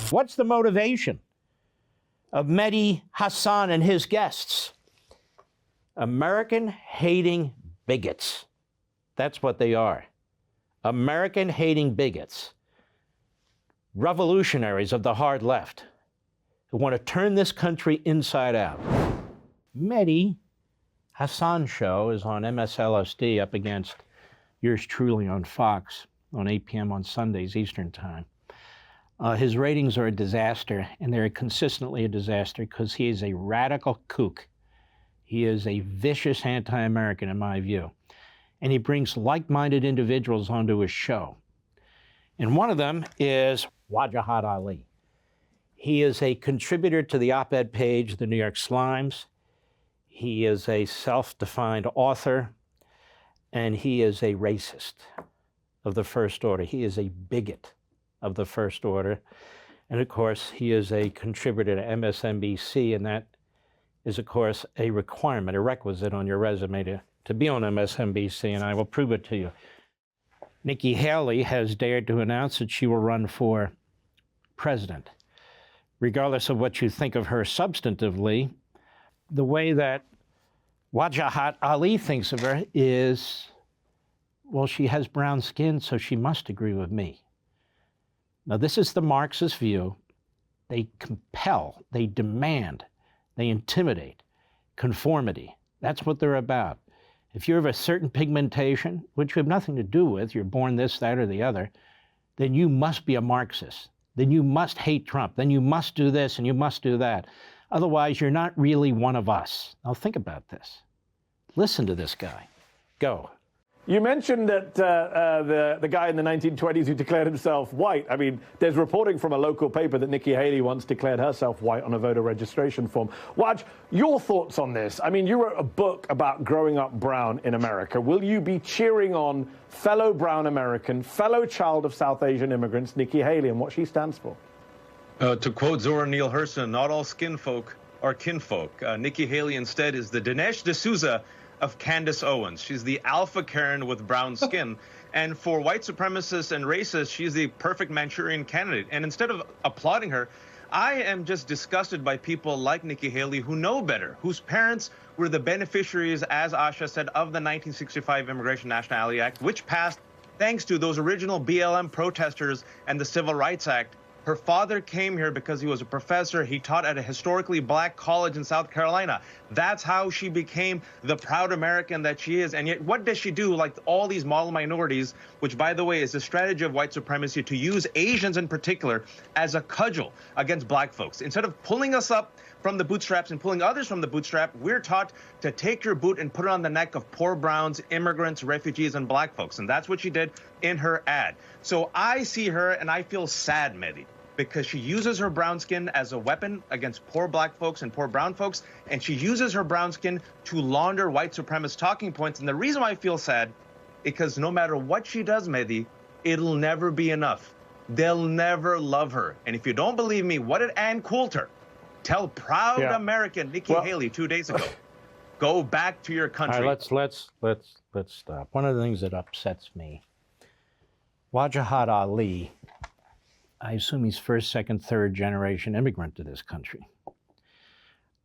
What's the motivation of Mehdi Hassan and his guests? American-hating bigots. That's what they are. American-hating bigots. Revolutionaries of the hard left who want to turn this country inside out. Mehdi Hassan show is on MSLSD up against yours truly on Fox on 8 p.m. on Sundays Eastern Time. His ratings are a disaster, and they're consistently a disaster because he is a radical kook. He is a vicious anti-American, in my view. And he brings like-minded individuals onto his show. And one of them is Wajahat Ali. He is a contributor to the op-ed page of the New York Slimes. He is a self-defined author, and he is a racist of the first order. He is a bigot of the first order. And of course, he is a contributor to MSNBC, and that is, of course, a requirement, a requisite on your resume to be on MSNBC, and I will prove it to you. Nikki Haley has dared to announce that she will run for president. Regardless of what you think of her substantively, the way that Wajahat Ali thinks of her is, well, she has brown skin, so she must agree with me. Now, this is the Marxist view. They compel, they demand, they intimidate conformity. That's what they're about. If you're of a certain pigmentation, which you have nothing to do with, you're born this, that, or the other, then you must be a Marxist. Then you must hate Trump. Then you must do this and you must do that. Otherwise, you're not really one of us. Now, think about this. Listen to this guy. Go. You mentioned that the guy in the 1920s who declared himself white. I mean, there's reporting from a local paper that Nikki Haley once declared herself white on a voter registration form. Waj, your thoughts on this? I mean, you wrote a book about growing up brown in America. Will you be cheering on fellow brown American, fellow child of South Asian immigrants, Nikki Haley, and what she stands for? To quote Zora Neale Hurston, not all skin folk are kinfolk. Nikki Haley instead is the Dinesh D'Souza of Candace Owens. She's the alpha Karen with brown skin. And for white supremacists and racists, she's the perfect Manchurian candidate. And instead of applauding her, I am just disgusted by people like Nikki Haley who know better, whose parents were the beneficiaries, as Asha said, of the 1965 Immigration Nationality Act, which passed thanks to those original BLM protesters and the Civil Rights Act. Her father came here because he was a professor. He taught at a historically black college in South Carolina. That's how she became the proud American that she is. And yet, what does she do? Like all these model minorities, which, by the way, is a strategy of white supremacy to use Asians in particular as a cudgel against black folks. Instead of pulling us up from the bootstraps and pulling others from the bootstrap, we're taught to take your boot and put it on the neck of poor browns, immigrants, refugees, and black folks. And that's what she did in her ad. So I see her and I feel sad, Mehdi, because she uses her brown skin as a weapon against poor black folks and poor brown folks, and she uses her brown skin to launder white supremacist talking points. And the reason why I feel sad, because no matter what she does, Mehdi, it'll never be enough. They'll never love her. And if you don't believe me, what did Ann Coulter tell proud American Nikki Haley 2 days ago? Go back to your country. All right, let's stop. One of the things that upsets me, Wajahat Ali, I assume he's first, second, third generation immigrant to this country.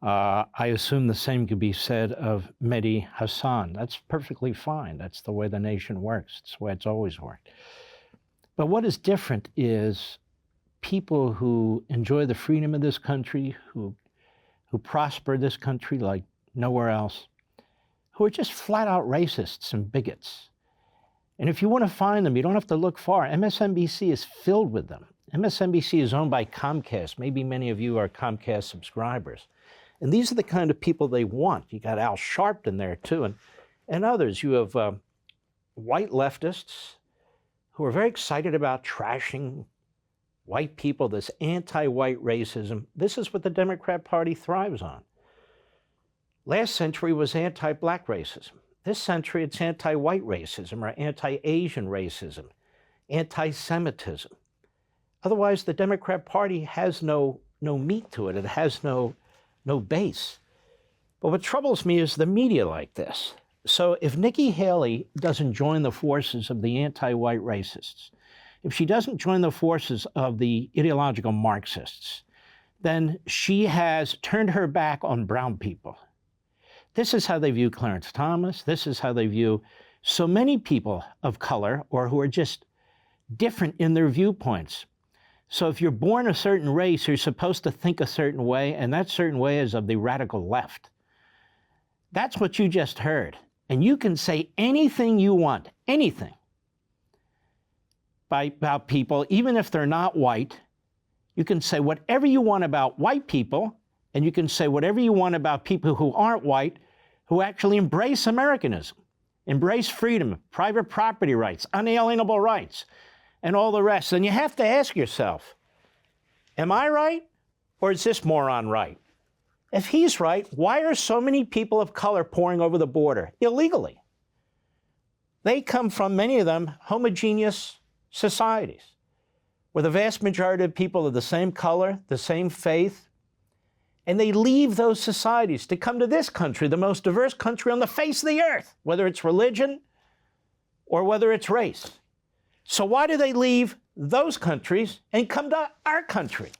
I assume the same could be said of Mehdi Hassan. That's perfectly fine. That's the way the nation works. It's the way it's always worked. But what is different is people who enjoy the freedom of this country, who prosper this country like nowhere else, who are just flat out racists and bigots. And if you want to find them, you don't have to look far. MSNBC is filled with them. MSNBC is owned by Comcast. Maybe many of you are Comcast subscribers. And these are the kind of people they want. You got Al Sharpton there too, and others. You have white leftists who are very excited about trashing white people, this anti-white racism. This is what the Democrat Party thrives on. Last century was anti-black racism. This century, it's anti-white racism or anti-Asian racism, anti-Semitism. Otherwise, the Democrat Party has no meat to it. It has no base. But what troubles me is the media like this. So if Nikki Haley doesn't join the forces of the anti-white racists, if she doesn't join the forces of the ideological Marxists, then she has turned her back on brown people. This is how they view Clarence Thomas. This is how they view so many people of color or who are just different in their viewpoints. So if you're born a certain race, you're supposed to think a certain way, and that certain way is of the radical left. That's what you just heard. And you can say anything you want, anything, about people, even if they're not white. You can say whatever you want about white people, and you can say whatever you want about people who aren't white, who actually embrace Americanism, embrace freedom, private property rights, unalienable rights, and all the rest. And you have to ask yourself, am I right, or is this moron right? If he's right, why are so many people of color pouring over the border illegally? They come from, many of them, homogeneous societies, where the vast majority of people are the same color, the same faith, and they leave those societies to come to this country, the most diverse country on the face of the earth, whether it's religion or whether it's race. So why do they leave those countries and come to our country?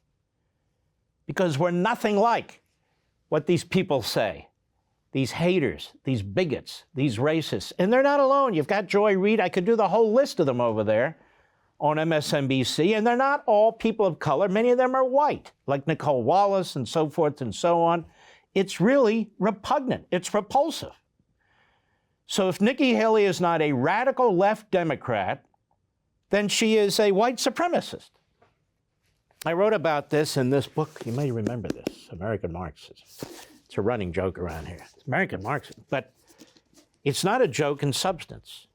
Because we're nothing like what these people say, these haters, these bigots, these racists. And they're not alone. You've got Joy Reid. I could do the whole list of them over there on MSNBC, and they're not all people of color. Many of them are white, like Nicole Wallace and so forth and so on. It's really repugnant. It's repulsive. So if Nikki Haley is not a radical left Democrat, then she is a white supremacist. I wrote about this in this book. You may remember this, American Marxism. It's a running joke around here. It's American Marxism, but it's not a joke in substance.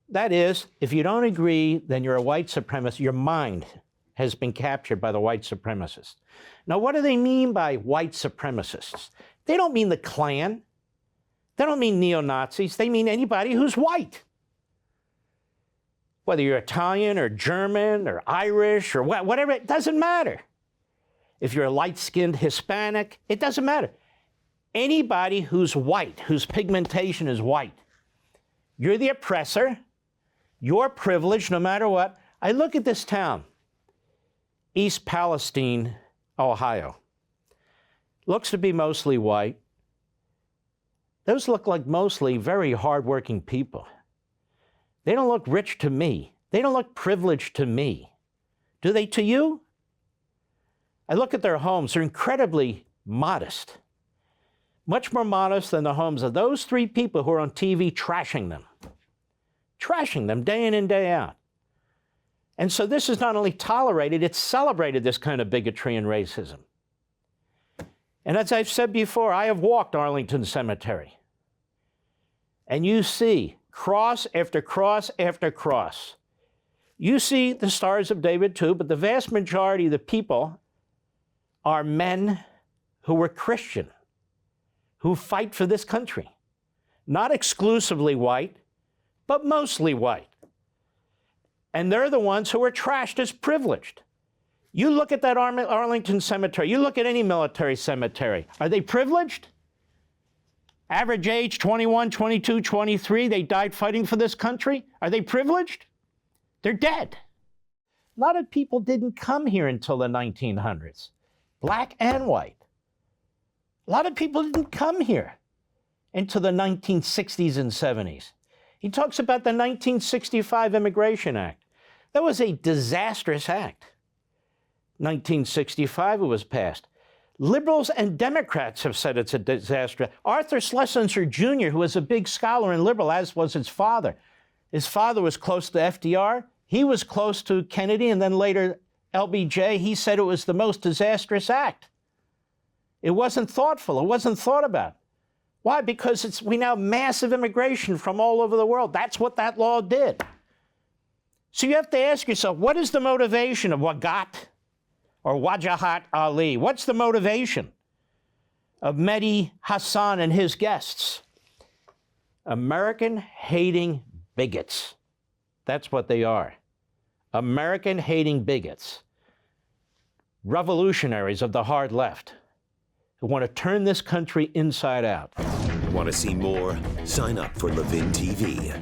That is, if you don't agree, then you're a white supremacist. Your mind has been captured by the white supremacists. Now, what do they mean by white supremacists? They don't mean the Klan. They don't mean neo-Nazis. They mean anybody who's white. Whether you're Italian or German or Irish or whatever, it doesn't matter. If you're a light-skinned Hispanic, it doesn't matter. Anybody who's white, whose pigmentation is white, you're the oppressor. You're privileged no matter what. I look at this town, East Palestine, Ohio. Looks to be mostly white. Those look like mostly very hardworking people. They don't look rich to me. They don't look privileged to me. Do they to you? I look at their homes. They're incredibly modest. Much more modest than the homes of those three people who are on TV trashing them. Trashing them day in and day out. And so this is not only tolerated, it's celebrated, this kind of bigotry and racism. And as I've said before, I have walked Arlington Cemetery. And you see cross after cross after cross. You see the Stars of David too, but the vast majority of the people are men who were Christian, who fight for this country. Not exclusively white, but mostly white. And they're the ones who are trashed as privileged. You look at that Arlington Cemetery, you look at any military cemetery, are they privileged? Average age, 21, 22, 23, they died fighting for this country. Are they privileged? They're dead. A lot of people didn't come here until the 1900s, black and white. A lot of people didn't come here until the 1960s and 70s. He talks about the 1965 Immigration Act. That was a disastrous act. 1965 it was passed. Liberals and Democrats have said it's a disaster. Arthur Schlesinger Jr., who was a big scholar and liberal, as was his father. His father was close to FDR. He was close to Kennedy and then later LBJ. He said it was the most disastrous act. It wasn't thoughtful. It wasn't thought about. Why? Because we now have massive immigration from all over the world. That's what that law did. So you have to ask yourself, what is the motivation of Wagat or Wajahat Ali? What's the motivation of Mehdi Hassan and his guests? American-hating bigots. That's what they are. American-hating bigots. Revolutionaries of the hard left who want to turn this country inside out. Want to see more? Sign up for Levin TV.